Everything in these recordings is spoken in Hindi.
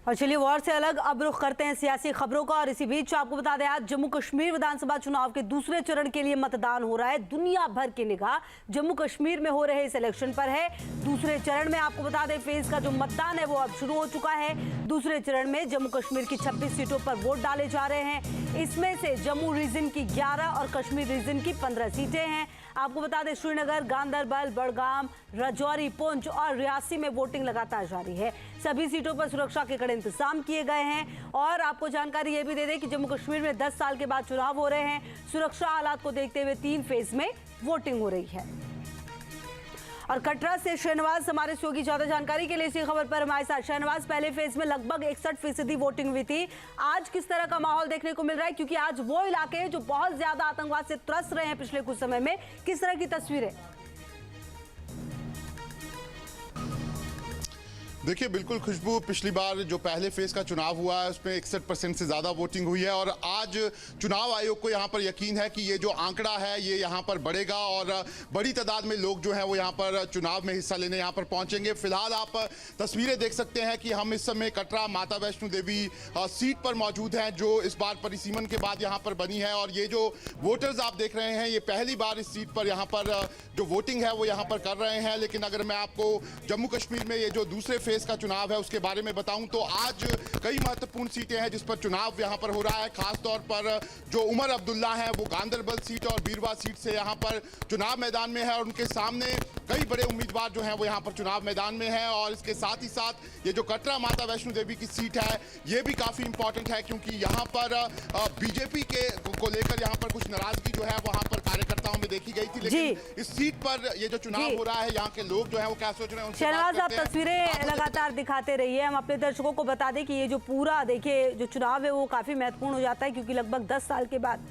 और चलिए वॉर से अलग अब रुख करते हैं सियासी खबरों का। और इसी बीच आपको बता दें, आज जम्मू कश्मीर विधानसभा चुनाव के दूसरे चरण के लिए मतदान हो रहा है। दुनिया भर की निगाह जम्मू कश्मीर में हो रहे इस इलेक्शन पर है। दूसरे चरण में आपको बता दें, फेज का जो मतदान है वो अब शुरू हो चुका है। दूसरे चरण में जम्मू कश्मीर की 26 सीटों पर वोट डाले जा रहे हैं। इसमें से जम्मू रीजन की 11 और कश्मीर रीजन की 15 सीटें हैं। आपको बता दें, श्रीनगर, गांदरबल, बड़गाम, राजौरी, पुंछ और रियासी में वोटिंग लगातार जारी है। सभी सीटों पर सुरक्षा के कड़े इंतजाम किए गए हैं। और आपको जानकारी ये भी दे दें कि जम्मू कश्मीर में 10 साल के बाद चुनाव हो रहे हैं। सुरक्षा हालात को देखते हुए 3 फेज में वोटिंग हो रही है। और कटरा से शहनवाज हमारे सहयोगी ज्यादा जानकारी के लिए इसी खबर पर हमारे साथ। शहनवाज, पहले फेज में लगभग 61% वोटिंग हुई थी। आज किस तरह का माहौल देखने को मिल रहा है, क्योंकि आज वो इलाके हैं जो बहुत ज्यादा आतंकवाद से त्रस्त रहे हैं पिछले कुछ समय में, किस तरह की तस्वीरें? देखिए, बिल्कुल खुशबू, पिछली बार जो पहले फेज का चुनाव हुआ है उसमें 61% से ज़्यादा वोटिंग हुई है। और आज चुनाव आयोग को यहाँ पर यकीन है कि ये जो आंकड़ा है ये यहाँ पर बढ़ेगा और बड़ी तादाद में लोग जो हैं वो यहाँ पर चुनाव में हिस्सा लेने यहाँ पर पहुँचेंगे। फिलहाल आप तस्वीरें देख सकते हैं कि हम इस समय कटरा माता वैष्णो देवी सीट पर मौजूद हैं, जो इस बार परिसीमन के बाद यहाँ पर बनी है। और ये जो वोटर्स आप देख रहे हैं, ये पहली बार इस सीट पर यहाँ पर जो वोटिंग है वो यहाँ पर कर रहे हैं। लेकिन अगर मैं आपको जम्मू कश्मीर में ये जो दूसरे फेज का चुनाव है उसके बारे में बताऊं तो आज कई महत्वपूर्ण सीटें हैं जिस पर चुनाव यहां पर हो रहा है। खास तौर पर जो उमर अब्दुल्ला हैं वो गांदरबल सीट और बीरवा सीट से यहां पर चुनाव मैदान में है और उनके सामने कई बड़े उम्मीदवार जो हैं वो यहां पर चुनाव मैदान में है। और इसके साथ ही साथ ये जो कटरा माता वैष्णो देवी की सीट है ये भी काफी इंपॉर्टेंट है, क्योंकि यहाँ पर बीजेपी को लेकर यहाँ पर कुछ नाराजगी जो है वहां पर कार्यकर्ताओं में देखी गई थी। लेकिन इस सीट पर ये जो चुनाव हो रहा है, यहाँ के लोग जो है वो क्या सोच रहे हैं, शहनवाज, आप तस्वीरें लगातार दिखाते रहिए। हम अपने दर्शकों को बता दें कि ये जो पूरा देखिए जो चुनाव है वो काफी महत्वपूर्ण हो जाता है, क्योंकि लगभग 10 साल के बाद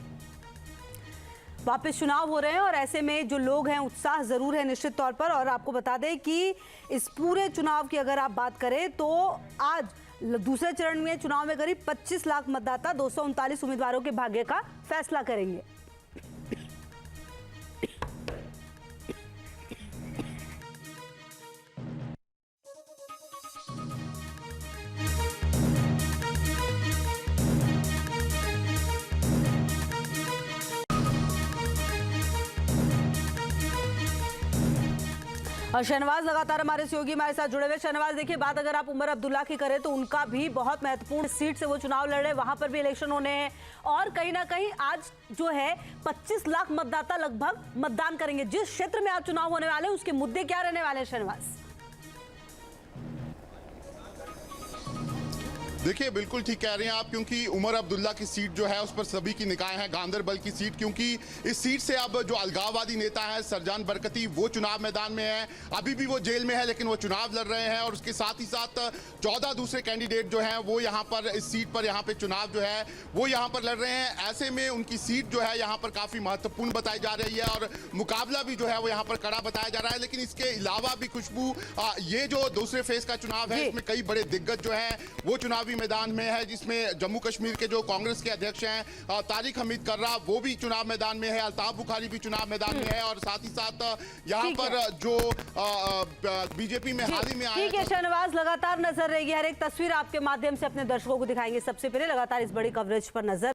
वापस चुनाव हो रहे हैं। और ऐसे में जो लोग हैं उत्साह जरूर है निश्चित तौर पर। और आपको बता दें कि इस पूरे चुनाव की अगर आप बात करें तो आज दूसरे चरण में चुनाव में करीब 25 लाख मतदाता 239 उम्मीदवारों के भाग्य का फैसला करेंगे। और शहनवाज लगातार हमारे सहयोगी हमारे साथ जुड़े हुए। शहनवाज, देखिए, बात अगर आप उमर अब्दुल्ला की करें तो उनका भी बहुत महत्वपूर्ण सीट से वो चुनाव लड़ रहे हैं, वहां पर भी इलेक्शन होने हैं। और कहीं ना कहीं आज जो है 25 लाख मतदाता लगभग मतदान करेंगे। जिस क्षेत्र में आज चुनाव होने वाले हैं उसके मुद्दे क्या रहने वाले हैं शहनवाज? देखिए, बिल्कुल ठीक कह रहे हैं आप, क्योंकि उमर अब्दुल्ला की सीट जो है उस पर सभी की निगाहें हैं। गांदरबल की सीट, क्योंकि इस सीट से अब जो अलगाववादी नेता है सरजान बरकती वो चुनाव मैदान में है। अभी भी वो जेल में है लेकिन वो चुनाव लड़ रहे हैं। और उसके साथ ही साथ 14 दूसरे कैंडिडेट जो हैं वो यहाँ पर इस सीट पर यहाँ पे चुनाव जो है वो यहाँ पर लड़ रहे हैं। ऐसे में उनकी सीट जो है यहाँ पर काफ़ी महत्वपूर्ण बताई जा रही है और मुकाबला भी जो है वो यहाँ पर कड़ा बताया जा रहा है। लेकिन इसके अलावा भी खुशबू, ये जो दूसरे फेज का चुनाव है इसमें कई बड़े दिग्गज जो है वो चुनावी मैदान में है, जिसमें जम्मू कश्मीर के जो कांग्रेस के अध्यक्ष हैं तारिक हमीद कर्रा वो भी चुनाव मैदान में है, अल्ताफ बुखारी भी चुनाव मैदान में है। और साथ ही साथ यहाँ पर जो बीजेपी में हाल ही में आया। ठीक है शहनवाज, लगातार नजर रहेगी, हर एक तस्वीर आपके माध्यम से अपने दर्शकों को दिखाएंगे। सबसे पहले लगातार इस बड़ी कवरेज पर नजर